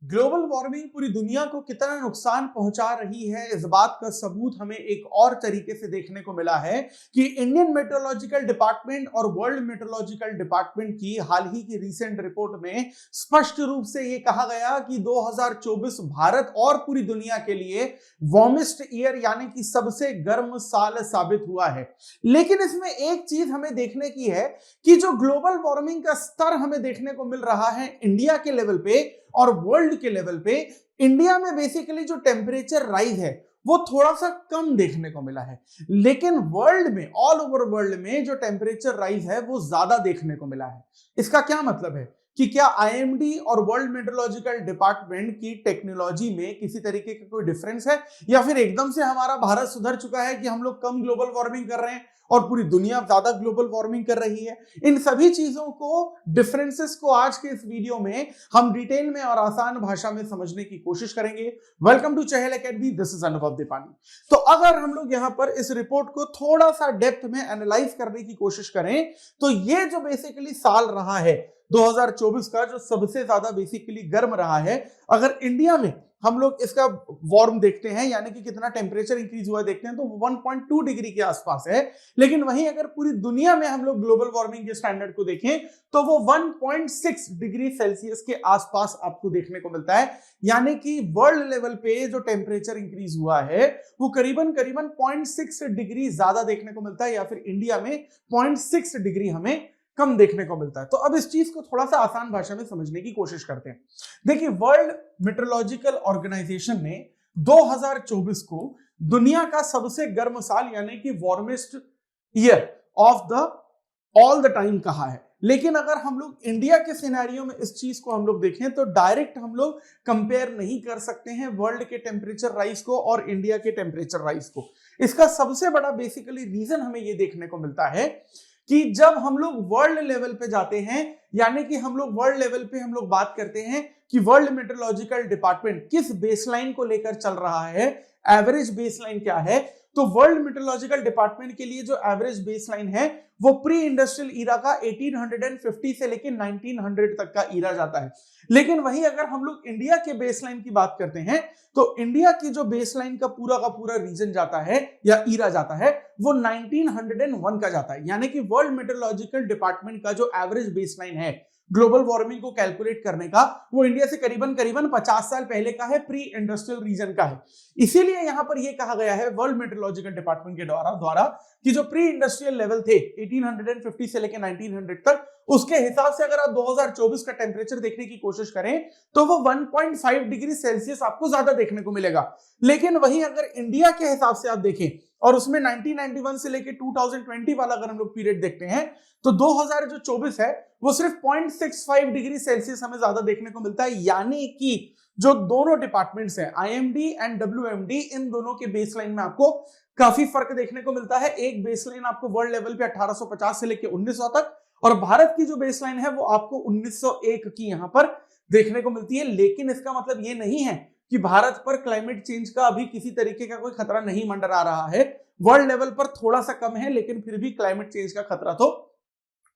Global warming पूरी दुनिया को कितना नुकसान पहुंचा रही है, इस बात का सबूत हमें एक और तरीके से देखने को मिला है कि इंडियन मेट्रोलॉजिकल डिपार्टमेंट और वर्ल्ड मेट्रोलॉजिकल डिपार्टमेंट की हाल ही की रीसेंट रिपोर्ट में स्पष्ट रूप से यह कहा गया कि 2024 भारत और पूरी दुनिया के लिए वार्मेस्ट ईयर यानी कि सबसे गर्म साल साबित हुआ है। लेकिन इसमें एक चीज हमें देखने की है कि जो ग्लोबल वार्मिंग का स्तर हमें देखने को मिल रहा है इंडिया के लेवल पे और वर्ल्ड के लेवल पे, इंडिया में बेसिकली जो टेम्परेचर राइज है वो थोड़ा सा कम देखने को मिला है, लेकिन वर्ल्ड में, ऑल ओवर वर्ल्ड में जो टेम्परेचर राइज है वो ज्यादा देखने को मिला है। इसका क्या मतलब है कि क्या आईएमडी और वर्ल्ड मेट्रोलॉजिकल डिपार्टमेंट की टेक्नोलॉजी में किसी तरीके का कोई डिफरेंस है, या फिर एकदम से हमारा भारत सुधर चुका है कि हम लोग कम ग्लोबल वार्मिंग कर रहे हैं और पूरी दुनिया ज्यादा ग्लोबल वार्मिंग कर रही है। इन सभी चीजों को, डिफरेंसेस को आज के इस वीडियो में हम डिटेल में और आसान भाषा में समझने की कोशिश करेंगे। Welcome to Chahal academy, this is Anubhav Dipani. तो अगर हम लोग यहां पर इस रिपोर्ट को थोड़ा सा डेप्थ में एनालाइज करने की कोशिश करें तो ये जो बेसिकली साल रहा है 2024 का, जो सबसे ज्यादा बेसिकली गर्म रहा है, अगर इंडिया में हम लोग इसका वार्म देखते हैं यानी कि कितना टेम्परेचर इंक्रीज हुआ देखते हैं तो 1.2 डिग्री के आसपास है। लेकिन वहीं अगर पूरी दुनिया में हम लोग ग्लोबल वार्मिंग के स्टैंडर्ड को देखें तो वो 1.6 डिग्री सेल्सियस के आसपास आपको देखने को मिलता है। यानी कि वर्ल्ड लेवल पे जो टेम्परेचर इंक्रीज हुआ है वो करीबन 0.6 डिग्री ज्यादा देखने को मिलता है, या फिर इंडिया में 0.6 डिग्री हमें कम देखने को मिलता है। तो अब इस चीज को थोड़ा सा आसान भाषा में समझने की कोशिश करते हैं। देखिए, वर्ल्ड मेट्रोलॉजिकल ऑर्गेनाइजेशन ने 2024 को दुनिया का सबसे गर्म साल यानी कि warmest year of the all the time कहा है। लेकिन अगर हम लोग इंडिया के सिनेरियो में इस चीज को हम लोग देखें तो डायरेक्ट हम लोग कंपेयर नहीं कर सकते हैं वर्ल्ड के टेम्परेचर राइज को और इंडिया के टेम्परेचर राइज को। इसका सबसे बड़ा बेसिकली रीजन हमें यह देखने को मिलता है कि जब हम लोग वर्ल्ड लेवल पे जाते हैं, यानी कि हम लोग वर्ल्ड लेवल पे हम लोग बात करते हैं कि वर्ल्ड मेट्रोलॉजिकल डिपार्टमेंट किस बेसलाइन को लेकर चल रहा है, एवरेज बेसलाइन क्या है, तो वर्ल्ड मेट्रोलॉजिकल डिपार्टमेंट के लिए जो एवरेज बेसलाइन है वो प्री इंडस्ट्रियल ईरा का 1850 से लेकर 1900 तक का ईरा जाता है। लेकिन वहीं अगर हम लोग इंडिया के बेसलाइन की बात करते हैं तो इंडिया की जो बेसलाइन का पूरा रीजन जाता है या ईरा जाता है वो 1901 का जाता है। यानी कि वर्ल्ड मेट्रोलॉजिकल डिपार्टमेंट का जो एवरेज बेसलाइन है ग्लोबल वार्मिंग को कैलकुलेट करने का, वो इंडिया से करीबन 50 साल पहले का है, प्री इंडस्ट्रियल रीजन का है। इसीलिए यहां पर यह कहा गया है वर्ल्ड मेट्रोलॉजिकल डिपार्टमेंट के द्वारा कि जो प्री इंडस्ट्रियल लेवल थे 1850 से लेकर 1900 तक, उसके हिसाब से अगर आप 2024 का टेम्परेचर देखने की कोशिश करें तो वो 1.5 डिग्री सेल्सियस आपको ज्यादा देखने को मिलेगा। लेकिन वहीं अगर इंडिया के हिसाब से आप देखें और उसमें 1991 से लेकर 2020 वाला अगर हम लोग पीरियड देखते हैं तो 2024 है वो सिर्फ 0.65 डिग्री सेल्सियस हमें ज्यादा देखने को मिलता है। यानी कि जो दोनों डिपार्टमेंट्स हैं, आईएमडी एंड डब्ल्यूएमडी, इन दोनों के बेसलाइन में आपको काफी फर्क देखने को मिलता है। एक बेसलाइन आपको वर्ल्ड लेवल पे 1850 से लेकर 1900 तक, और भारत की जो बेसलाइन है वो आपको 1901 की यहां पर देखने को मिलती है। लेकिन इसका मतलब ये नहीं है कि भारत पर क्लाइमेट चेंज का अभी किसी तरीके का कोई खतरा नहीं मंडरा रहा है। वर्ल्ड लेवल पर थोड़ा सा कम है, लेकिन फिर भी क्लाइमेट चेंज का खतरा तो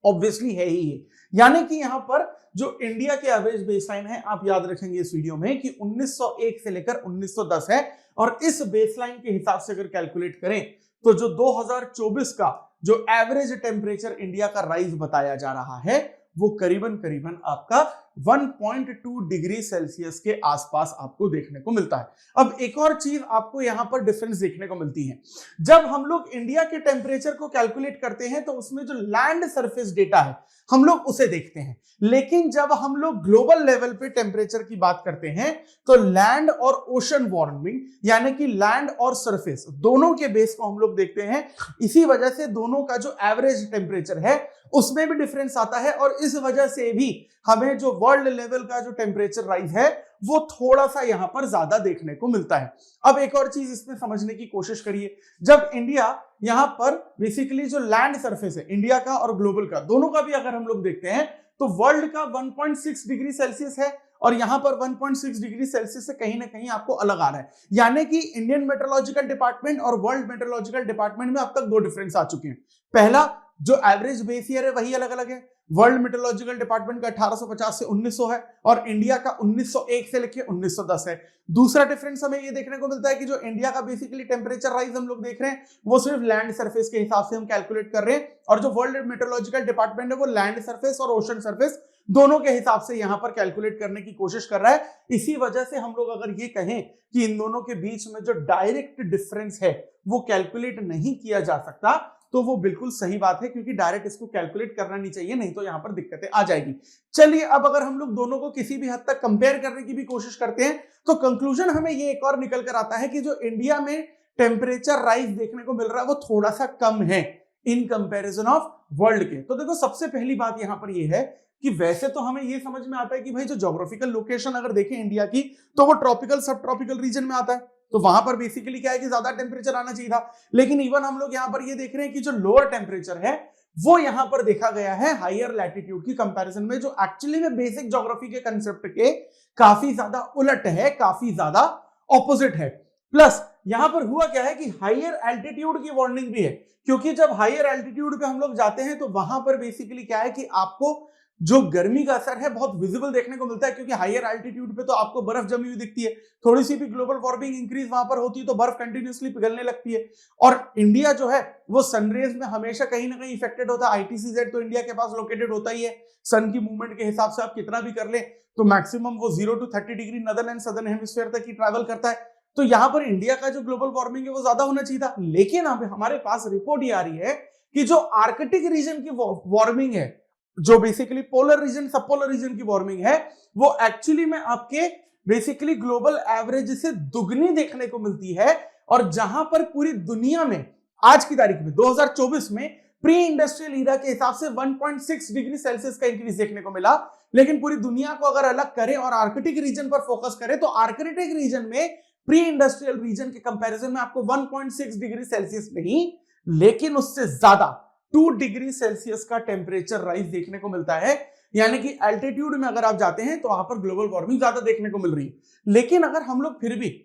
ऑब्वियसली है ही है। यानी कि यहां पर जो इंडिया के एवरेज बेसलाइन है, आप याद रखेंगे इस वीडियो में कि 1901 से लेकर 1910 है, और इस बेसलाइन के हिसाब से अगर कैलकुलेट करें तो जो 2024 का जो एवरेज टेम्परेचर इंडिया का राइज बताया जा रहा है वो करीबन आपका 1.2 डिग्री सेल्सियस के आसपास आपको देखने को मिलता है। अब एक और चीज आपको यहां पर डिफरेंस देखने को मिलती है, जब हम लोग इंडिया के टेम्परेचर को कैलकुलेट करते हैं तो उसमें जो लैंड सरफेस डेटा है हम लोग उसे देखते हैं। लेकिन जब हम लोग ग्लोबल लेवल पे टेम्परेचर की बात करते हैं तो लैंड और ओशन वार्मिंग यानी कि लैंड और सरफेस दोनों के बेस को हम लोग देखते हैं। इसी वजह से दोनों का जो एवरेज टेम्परेचर है उसमें भी डिफरेंस आता है, और इस वजह से भी हमें जो वर्ल्ड लेवल का जो टेम्परेचर राइज है वो थोड़ा सा यहां पर ज्यादा देखने को मिलता है। अब एक और चीज इसमें समझने की कोशिश करिए, जब इंडिया यहां पर बेसिकली जो लैंड सरफेस है इंडिया का और ग्लोबल का, दोनों का भी अगर हम लोग देखते हैं तो वर्ल्ड का 1.6 डिग्री सेल्सियस है और यहां पर 1.6 डिग्री सेल्सियस से कहीं ना कहीं आपको अलग आ रहा है। यानी कि इंडियन मेट्रोलॉजिकल डिपार्टमेंट और वर्ल्ड मेट्रोलॉजिकल डिपार्टमेंट में अब तक दो डिफरेंस आ चुके हैं। पहला, जो एवरेज बेस ईयर है वही अलग अलग है। वर्ल्ड मेट्रोलॉजिकल डिपार्टमेंट का 1850 से 1900 है और इंडिया का 1901 से लेकर 1910 है। दूसरा डिफरेंस हमें ये देखने को मिलता है कि जो इंडिया का बेसिकली टेम्परेचर राइज हम लोग देख रहे हैं वो सिर्फ लैंड सरफेस के हिसाब से हम कैलकुलेट कर रहे हैं, और जो वर्ल्ड मेट्रोलॉजिकल डिपार्टमेंट है वो लैंड सरफेस और ओशन सरफेस दोनों के हिसाब से यहां पर कैलकुलेट करने की कोशिश कर रहा है। इसी वजह से हम लोग अगर ये कहें कि इन दोनों के बीच में जो डायरेक्ट डिफरेंस है वो कैलकुलेट नहीं किया जा सकता, तो वो बिल्कुल सही बात है, क्योंकि डायरेक्ट इसको कैलकुलेट करना नहीं चाहिए, नहीं तो यहां पर दिक्कतें आ जाएगी। चलिए अब अगर हम लोग दोनों को किसी भी हद तक कंपेयर करने की भी कोशिश करते हैं तो कंक्लूजन हमें ये एक और निकल कर आता है कि जो इंडिया में टेम्परेचर राइज देखने को मिल रहा है वो थोड़ा सा कम है इन कंपैरिजन ऑफ वर्ल्ड के। तो देखो सबसे पहली बात यहां पर ये है कि वैसे तो हमें ये समझ में आता है कि भाई जो ज्योग्राफिकल लोकेशन अगर देखें इंडिया की तो वो ट्रॉपिकल सब ट्रॉपिकल रीजन में आता है, तो वहां पर बेसिकली क्या है कि ज्यादा टेम्परेचर आना चाहिए था। लेकिन इवन हम लोग यहां पर ये देख रहे हैं कि जो लोअर टेम्परेचर है वो यहां पर देखा गया है हायर लैटिट्यूड की कंपैरिजन में, जो एक्चुअली में बेसिक ज्योग्राफी के कंसेप्ट के काफी ज्यादा उलट है, काफी ज्यादा ऑपोजिट है। प्लस यहां पर हुआ क्या है कि हायर एल्टीट्यूड की वार्निंग भी है, क्योंकि जब हायर एल्टीट्यूड पे हम लोग जाते हैं तो वहां पर बेसिकली क्या है कि आपको जो गर्मी का असर है बहुत विजिबल देखने को मिलता है, क्योंकि हायर एल्टीट्यूड पे तो आपको बर्फ जमी हुई दिखती है, थोड़ी सी भी ग्लोबल वार्मिंग इंक्रीज वहां पर होती है तो बर्फ कंटिन्यूअसली पिघलने लगती है। और इंडिया जो है वो सनरेज में हमेशा कहीं ना कहीं इफेक्टेड होता है। ITCZ तो इंडिया के पास लोकेटेड होता ही है, सन की मूवमेंट के हिसाब से आप कितना भी कर ले तो मैक्सिमम वो 0 to 30 degree northern and southern hemisphere तक ही ट्रैवल करता है। तो यहां पर इंडिया का जो ग्लोबल वार्मिंग है वो ज्यादा होना चाहिए था, लेकिन अब हमारे पास रिपोर्ट ये आ रही है कि जो आर्कटिक रीजन की वार्मिंग है, जो बेसिकली पोलर रीजन सब पोलर रीजन की वार्मिंग है, वो एक्चुअली में आपके बेसिकली ग्लोबल एवरेज से दुगनी देखने को मिलती है। और जहां पर पूरी दुनिया में आज की तारीख में 2024 में प्री इंडस्ट्रियल ईरा के हिसाब से 1.6 डिग्री सेल्सियस का इंक्रीज देखने को मिला, लेकिन पूरी दुनिया को अगर अलग करें और आर्कटिक रीजन पर फोकस करें तो आर्कटिक रीजन में प्री इंडस्ट्रियल रीजन के कंपैरिजन में आपको 1.6 डिग्री सेल्सियस नहीं लेकिन उससे ज्यादा 2 डिग्री सेल्सियस का टेम्परेचर राइज देखने को मिलता है। यानी कि एल्टीट्यूड में अगर आप जाते हैं तो वहां पर ग्लोबल वार्मिंग ज्यादा देखने को मिल रही है। लेकिन अगर हम लोग फिर भी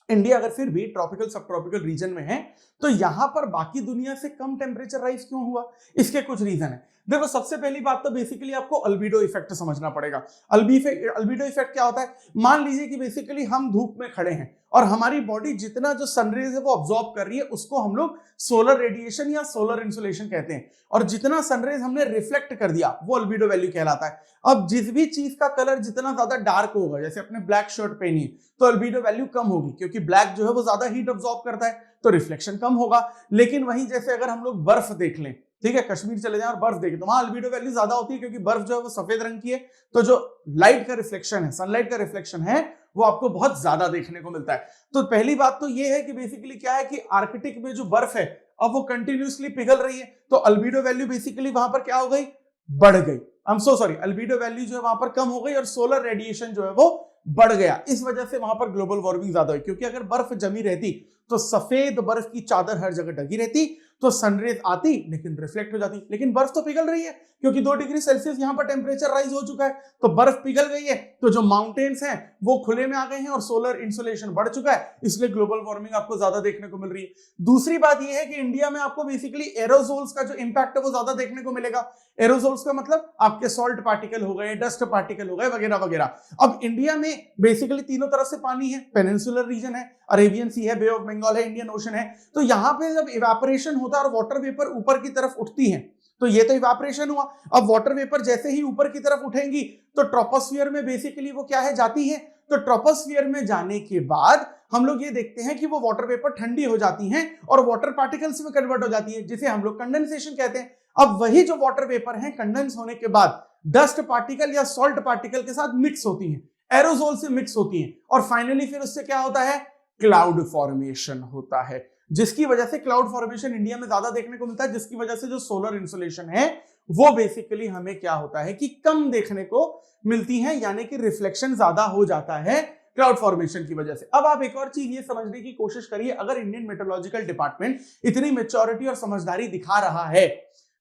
इंडिया अगर फिर भी ट्रॉपिकल सब ट्रॉपिकल रीजन में है तो यहां पर बाकी दुनिया से कम टेम्परेचर राइज क्यों हुआ? इसके कुछ रीजन है। देखो सबसे पहली बात तो बेसिकली आपको अल्बिडो इफेक्ट समझना पड़ेगा। अल्बिडो इफेक्ट क्या होता है? मान लीजिए कि बेसिकली हम धूप में खड़े हैं और हमारी बॉडी जितना जो सनरेज है वो ऑब्जॉर्ब कर रही है, उसको हम लोग सोलर रेडिएशन या सोलर इंसुलेशन कहते हैं, और जितना सनरेज हमने रिफ्लेक्ट कर दिया वो अल्बिडो वैल्यू कहलाता है। अब जिस भी चीज का कलर जितना ज्यादा डार्क होगा, जैसे अपने ब्लैक शर्ट पहनी है तो अल्बिडो वैल्यू कम होगी, क्योंकि ब्लैक जो है वो ज्यादा हीट ऑब्जॉर्ब करता है तो रिफ्लेक्शन कम होगा। लेकिन वहीं जैसे अगर हम लोग बर्फ देख लें, ठीक है, कश्मीर चले जाएं और बर्फ देखें तो वहां अल्बिडो वैल्यू ज्यादा होती है, क्योंकि बर्फ जो है वो सफेद रंग की है, तो जो लाइट का रिफ्लेक्शन है, सनलाइट का रिफ्लेक्शन है, वो आपको बहुत ज्यादा देखने को मिलता है। तो पहली बात तो ये है कि बेसिकली क्या है कि आर्कटिक में जो बर्फ है अब वो कंटिन्यूअसली पिघल रही है, तो अल्बिडो वैल्यू बेसिकली वहां पर क्या हो गई? बढ़ गई। I am so sorry, albedo value जो है वहां पर कम हो गई और सोलर रेडिएशन जो है वो बढ़ गया। इस वजह से वहां पर ग्लोबल वार्मिंग ज्यादा हुई, क्योंकि अगर बर्फ जमी रहती तो सफेद बर्फ की चादर हर जगह ढकी रहती तो सनरेज आती लेकिन रिफ्लेक्ट हो जाती। लेकिन बर्फ तो पिघल रही है, क्योंकि 2 डिग्री सेल्सियस यहां पर टेम्परेचर राइज हो चुका है, तो बर्फ पिघल गई है, तो जो माउंटेन्स हैं वो खुले में आ गए हैं और सोलर इंसुलेशन बढ़ चुका है, इसलिए ग्लोबल वार्मिंग आपको ज्यादा देखने को मिल रही है। दूसरी बात यह है कि इंडिया में आपको बेसिकली एरोसोल्स का जो इंपैक्ट है वो ज्यादा देखने को मिलेगा। एरोसोल्स का मतलब आपके सॉल्ट पार्टिकल हो गए, डस्ट पार्टिकल हो गए, वगैरह वगैरह। अब इंडिया में बेसिकली तीनों तरफ से पानी है, पेनिनसुलर रीजन है, अरेबियन सी है, बे ऑफ बंगाल है, इंडियन ओशन है, तो यहां पे जब इवेपोरेशन होता है और वाटर वेपर ऊपर की तरफ उठती है तो ये तो इवेपोरेशन हुआ। अब वाटर वेपर जैसे ही ऊपर की तरफ उठेंगी तो ट्रोपोस्फियर में बेसिकली वो क्या है? जाती है। तो ट्रोपोस्फियर में जाने के बाद हम लोग ये देखते हैं कि वो वाटर वेपर ठंडी हो जाती हैं और वाटर पार्टिकल्स में कन्वर्ट हो जाती है, जिसे हम लोग कंडेंसेशन कहते हैं। अब वही जो वाटर वेपर है कंडेंस होने के बाद डस्ट पार्टिकल या सॉल्ट पार्टिकल के साथ मिक्स होती हैं, एरोसोल से मिक्स होती हैं, और फाइनली फिर उससे क्या होता है? क्लाउड फॉर्मेशन होता है, जिसकी वजह से क्लाउड फॉर्मेशन इंडिया में ज्यादा देखने को मिलता है, जिसकी वजह से जो सोलर इंसुलेशन है वो बेसिकली हमें क्या होता है कि कम देखने को मिलती है, यानी कि रिफ्लेक्शन ज्यादा हो जाता है क्लाउड फॉर्मेशन की वजह से। अब आप एक और चीज ये समझने की कोशिश करिए, अगर इंडियन मेट्रोलॉजिकल डिपार्टमेंट इतनी मेच्योरिटी और समझदारी दिखा रहा है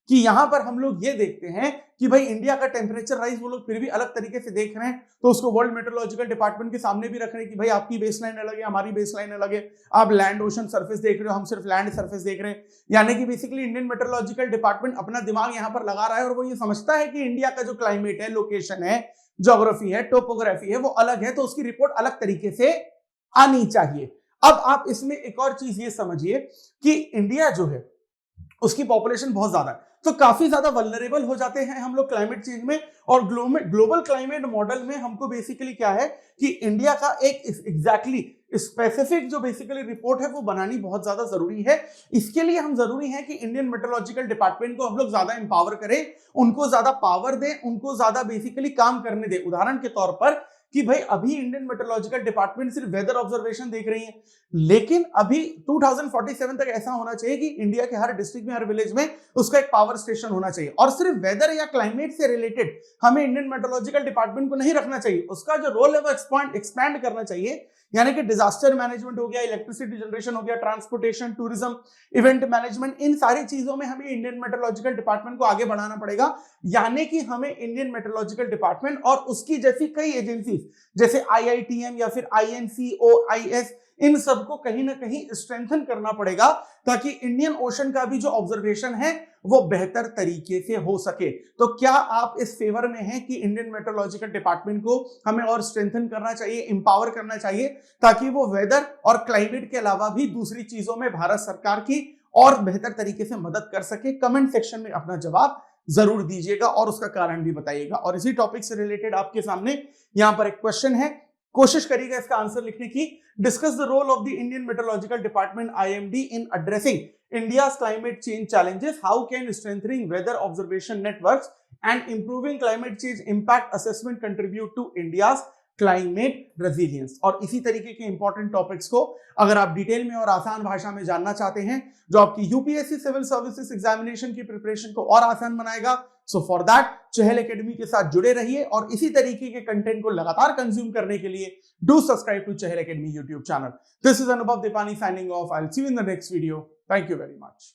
कि यहां पर हम लोग ये देखते हैं कि भाई इंडिया का टेम्परेचर राइज वो लोग फिर भी अलग तरीके से देख रहे हैं, तो उसको वर्ल्ड मेट्रोलॉजिकल डिपार्टमेंट के सामने भी रख रहे हैं कि भाई आपकी बेसलाइन अलग है, हमारी बेसलाइन अलग है, आप लैंड ओशन सरफेस देख रहे हो, हम सिर्फ लैंड सरफेस देख रहे हैं। यानी कि बेसिकली इंडियन मेट्रोलॉजिकल डिपार्टमेंट अपना दिमाग यहां पर लगा रहा है और वो ये समझता है कि इंडिया का जो क्लाइमेट है, लोकेशन है, ज्योग्राफी है, टोपोग्राफी है, वो अलग है, तो उसकी रिपोर्ट अलग तरीके से आनी चाहिए। अब आप इसमें एक और चीज ये समझिए कि इंडिया जो है उसकी पॉपुलेशन बहुत ज्यादा है, तो काफी ज्यादा वल्नरेबल हो जाते हैं हम लोग क्लाइमेट चेंज में। और ग्लोबल क्लाइमेट मॉडल में हमको बेसिकली क्या है कि इंडिया का एक एग्जैक्टली स्पेसिफिक जो बेसिकली रिपोर्ट है वो बनानी बहुत ज्यादा जरूरी है। इसके लिए हम जरूरी है कि इंडियन मेट्रोलॉजिकल डिपार्टमेंट को हम लोग ज्यादा इंपावर करें, उनको ज्यादा पावर दें, उनको ज्यादा बेसिकली काम करने दें। उदाहरण के तौर पर कि भाई अभी इंडियन मेट्रोलॉजिकल डिपार्टमेंट सिर्फ वेदर ऑब्जर्वेशन देख रही है, लेकिन अभी 2047 तक ऐसा होना चाहिए कि इंडिया के हर डिस्ट्रिक्ट में, हर विलेज में उसका एक पावर स्टेशन होना चाहिए। और सिर्फ वेदर या क्लाइमेट से रिलेटेड हमें इंडियन मेट्रोलॉजिकल डिपार्टमेंट को नहीं रखना चाहिए, उसका जो रोल है वो एक्सपैंड करना चाहिए। यानी कि डिजास्टर मैनेजमेंट हो गया, इलेक्ट्रिसिटी जनरेशन हो गया, ट्रांसपोर्टेशन, टूरिज्म, इवेंट मैनेजमेंट, इन सारी चीजों में हमें इंडियन मेट्रोलॉजिकल डिपार्टमेंट को आगे बढ़ाना पड़ेगा। यानी कि हमें इंडियन मेट्रोलॉजिकल डिपार्टमेंट और उसकी जैसी कई एजेंसी जैसे IITM या फिर INCOIS, इन सबको कहीं ना कहीं स्ट्रेंथन करना पड़ेगा ताकि इंडियन ओशन का भी जो ऑब्जर्वेशन है वो बेहतर तरीके से हो सके। तो क्या आप इस फेवर में हैं कि इंडियन मेट्रोलॉजिकल डिपार्टमेंट को हमें और स्ट्रेंथन करना चाहिए, इंपावर करना चाहिए, ताकि वो वेदर और क्लाइमेट के अलावा भी दूसरी चीजों में भारत सरकार की और बेहतर तरीके से मदद कर सके? कमेंट सेक्शन में अपना जवाब जरूर दीजिएगा और उसका कारण भी बताइएगा। और इसी टॉपिक से रिलेटेड आपके सामने यहां पर एक क्वेश्चन है, कोशिश करिएगा इसका आंसर लिखने की। Discuss the role of the Indian meteorological department IMD in addressing India's climate change challenges. How can strengthening weather observation networks and improving climate change impact assessment contribute to India's climate resilience? और इसी तरीके के important topics को अगर आप detail में और आसान भाषा में जानना चाहते हैं जो आपकी UPSC सिविल सर्विसेज एग्जामिनेशन की प्रिपरेशन को और आसान बनाएगा, so for that Chahal academy के साथ जुड़े रहिए और इसी तरीके के कंटेंट को लगातार कंज्यूम करने के लिए do subscribe to Chahal academy YouTube channel. This is Anubhav Dipani signing off. I will see you in the next video. Thank you very much.